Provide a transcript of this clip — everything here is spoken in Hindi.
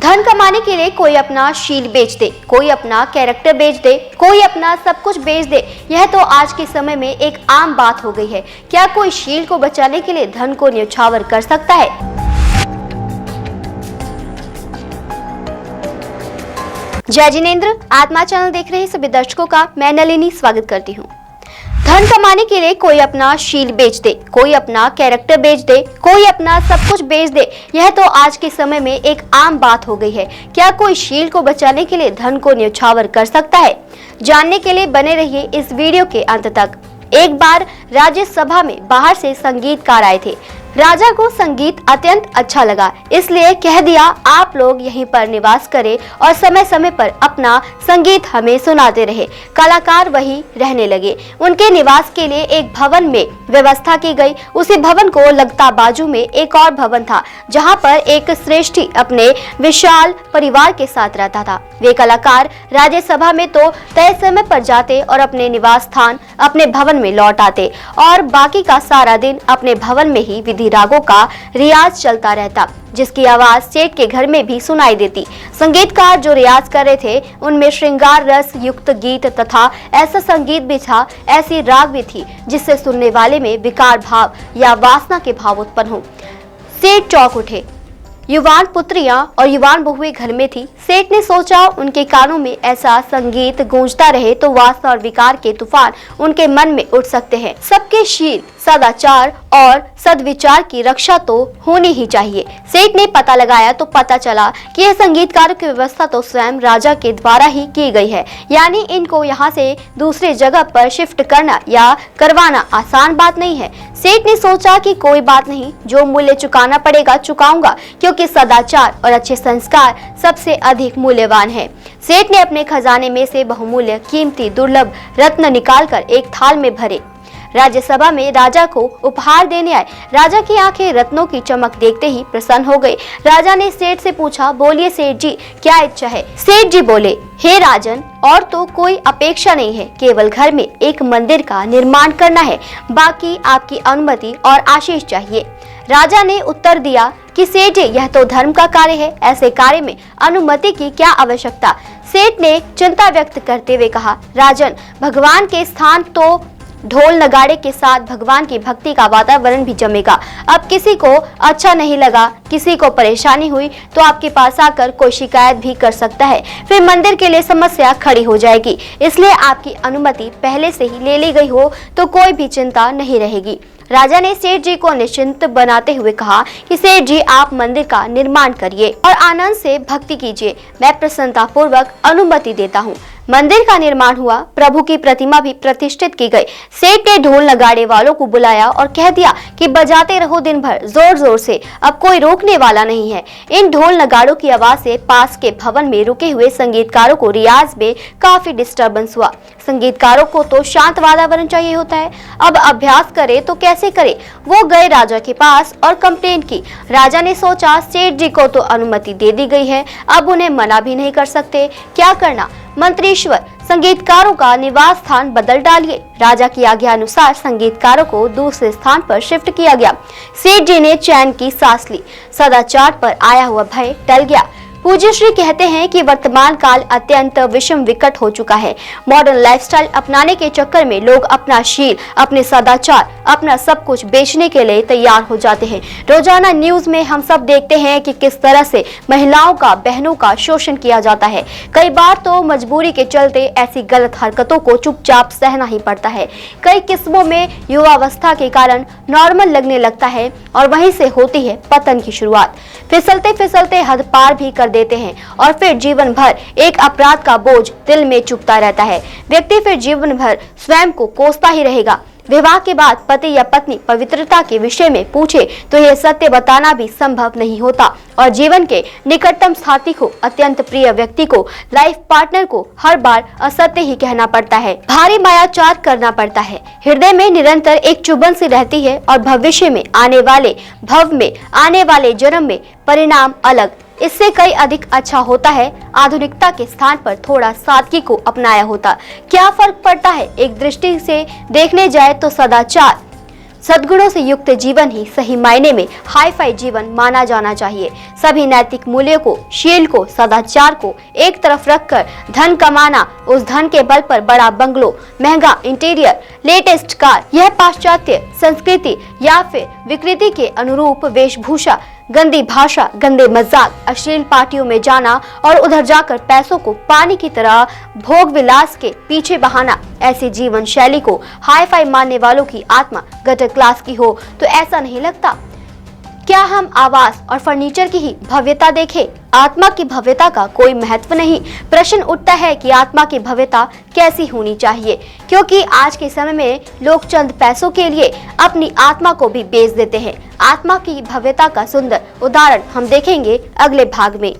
धन कमाने के लिए कोई अपना शील बेच दे, कोई अपना कैरेक्टर बेच दे, कोई अपना सब कुछ बेच दे। यह तो आज के समय में एक आम बात हो गई है। क्या कोई शील को बचाने के लिए धन को न्यौछावर कर सकता है? जय जिनेंद्र, आत्मा चैनल देख रहे सभी दर्शकों का मैं नलिनी स्वागत करती हूँ। धन कमाने के लिए कोई अपना शील बेच दे, कोई अपना कैरेक्टर बेच दे, कोई अपना सब कुछ बेच दे। यह तो आज के समय में एक आम बात हो गई है। क्या कोई शील को बचाने के लिए धन को न्यौछावर कर सकता है? जानने के लिए बने रहिए इस वीडियो के अंत तक। एक बार राज्यसभा में बाहर से संगीतकार आए थे। राजा को संगीत अत्यंत अच्छा लगा, इसलिए कह दिया आप लोग यहीं पर निवास करें और समय समय पर अपना संगीत हमें सुनाते रहे। कलाकार वहीं रहने लगे। उनके निवास के लिए एक भवन में व्यवस्था की गई। उसी भवन को लगता बाजू में एक और भवन था, जहां पर एक श्रेष्ठी अपने विशाल परिवार के साथ रहता था। वे कलाकार राज्यसभा में तो तय समय पर जाते और अपने निवास स्थान अपने भवन में लौट आते और बाकी का सारा दिन अपने भवन में ही विधि रागों का रियाज चलता रहता, जिसकी आवाज सेठ के घर में भी सुनाई देती। संगीतकार जो रियाज कर रहे थे उनमें श्रृंगार रस युक्त गीत तथा ऐसा संगीत भी था, ऐसी राग भी थी जिससे सुनने वाले में विकार भाव या वासना के भाव उत्पन्न हो। सेठ चौंक उठे। युवान पुत्रियां और युवान बहुएं घर में थी। सेठ ने सोचा उनके कानों में ऐसा संगीत गूंजता रहे तो वासना और विकार के तूफान उनके मन में उठ सकते हैं। सबके शील, सदाचार और सद्विचार की रक्षा तो होनी ही चाहिए। सेठ ने पता लगाया तो पता चला कि यह संगीतकारों की व्यवस्था तो स्वयं राजा के द्वारा ही की गई है, यानी इनको यहाँ से दूसरे जगह पर शिफ्ट करना या करवाना आसान बात नहीं है। सेठ ने सोचा कि कोई बात नहीं, जो मूल्य चुकाना पड़ेगा चुकाऊंगा, क्योंकि सदाचार और अच्छे संस्कार सबसे अधिक मूल्यवान है। सेठ ने अपने खजाने में से बहुमूल्य कीमती दुर्लभ रत्न निकालकर एक थाल में भरे। राज्यसभा में राजा को उपहार देने आए। राजा की आंखें रत्नों की चमक देखते ही प्रसन्न हो गई। राजा ने सेठ से पूछा, बोलिए सेठ जी, क्या इच्छा है? सेठ जी बोले, हे राजन, और तो कोई अपेक्षा नहीं है, केवल घर में एक मंदिर का निर्माण करना है। बाकी आपकी अनुमति और आशीष चाहिए। राजा ने उत्तर दिया कि सेठ जी, यह तो धर्म का कार्य है, ऐसे कार्य में अनुमति की क्या आवश्यकता? सेठ ने चिंता व्यक्त करते हुए कहा, राजन, भगवान के स्थान तो ढोल नगाड़े के साथ भगवान की भक्ति का वातावरण भी जमेगा। अब किसी को अच्छा नहीं लगा, किसी को परेशानी हुई तो आपके पास आकर कोई शिकायत भी कर सकता है, फिर मंदिर के लिए समस्या खड़ी हो जाएगी। इसलिए आपकी अनुमति पहले से ही ले ली गई हो तो कोई भी चिंता नहीं रहेगी। राजा ने सेठ जी को निश्चिंत बनाते हुए कहा कि सेठ जी, आप मंदिर का निर्माण करिए और आनंद से भक्ति कीजिए। मैं प्रसन्नता पूर्वक अनुमति देता हूँ। मंदिर का निर्माण हुआ। प्रभु की प्रतिमा भी प्रतिष्ठित की गई। सेठ ने ढोल नगाड़े वालों को बुलाया और कह दिया कि बजाते रहो दिन भर, जोर जोर से, अब कोई रोकने वाला नहीं है। इन ढोल नगाड़ों की आवाज से पास के भवन में रुके हुए संगीतकारों को रियाज में काफी डिस्टर्बेंस हुआ। संगीतकारों को तो शांत वातावरण चाहिए होता है। अब अभ्यास करे तो कैसे करे? वो गए राजा के पास और कंप्लेंट की। राजा ने सोचा, सेठ जी को तो अनुमति दे दी गई है, अब उन्हें मना भी नहीं कर सकते। क्या करना? मंत्रीश्वर, संगीतकारों का निवास स्थान बदल डालिए। राजा की आज्ञा अनुसार संगीतकारों को दूसरे स्थान पर शिफ्ट किया गया। सेठ जी ने चैन की सांस ली। सदाचार पर आया हुआ भय टल गया। पूज्य श्री कहते हैं कि वर्तमान काल अत्यंत विषम विकट हो चुका है। मॉडर्न लाइफस्टाइल अपनाने के चक्कर में लोग अपना शील, अपने सदाचार, अपना सब कुछ बेचने के लिए तैयार हो जाते हैं। रोजाना न्यूज में हम सब देखते हैं कि किस तरह से महिलाओं का, बहनों का शोषण किया जाता है। कई बार तो मजबूरी के चलते ऐसी गलत हरकतों को चुपचाप सहना ही पड़ता है। कई किस्मों में युवावस्था के कारण नॉर्मल लगने लगता है और वहीं से होती है पतन की शुरुआत। फिसलते फिसलते हद पार भी कर देते हैं और फिर जीवन भर एक अपराध का बोझ दिल में चुभता रहता है। व्यक्ति फिर जीवन भर स्वयं को कोसता ही रहेगा। विवाह के बाद पति या पत्नी पवित्रता के विषय में पूछे तो यह सत्य बताना भी संभव नहीं होता और जीवन के निकटतम साथी को, अत्यंत प्रिय व्यक्ति को, लाइफ पार्टनर को हर बार असत्य ही कहना पड़ता है। भारी मायाचार करना पड़ता है। हृदय में निरंतर एक चुभन सी रहती है और भविष्य में आने वाले भव में आने वाले जन्म में परिणाम अलग, इससे कई अधिक अच्छा होता है आधुनिकता के स्थान पर थोड़ा सादगी को अपनाया होता। क्या फर्क पड़ता है? एक दृष्टि से देखने जाए तो सदाचार सद्गुणों से युक्त जीवन ही सही मायने में हाई फाई जीवन माना जाना चाहिए। सभी नैतिक मूल्यों को, शील को, सदाचार को एक तरफ रखकर धन कमाना, उस धन के बल पर बड़ा बंगलो, महंगा इंटीरियर, लेटेस्ट कार, यह पाश्चात्य संस्कृति या फिर विकृति के अनुरूप वेशभूषा, गंदी भाषा, गंदे मजाक, अश्लील पार्टियों में जाना और उधर जाकर पैसों को पानी की तरह भोग विलास के पीछे बहाना, ऐसी जीवन शैली को हाई फाई मानने वालों की आत्मा गटर क्लास की हो तो ऐसा नहीं लगता? क्या हम आवास और फर्नीचर की ही भव्यता देखें? आत्मा की भव्यता का कोई महत्व नहीं। प्रश्न उठता है कि आत्मा की भव्यता कैसी होनी चाहिए, क्योंकि आज के समय में लोग चंद पैसों के लिए अपनी आत्मा को भी बेच देते हैं। आत्मा की भव्यता का सुंदर उदाहरण हम देखेंगे अगले भाग में।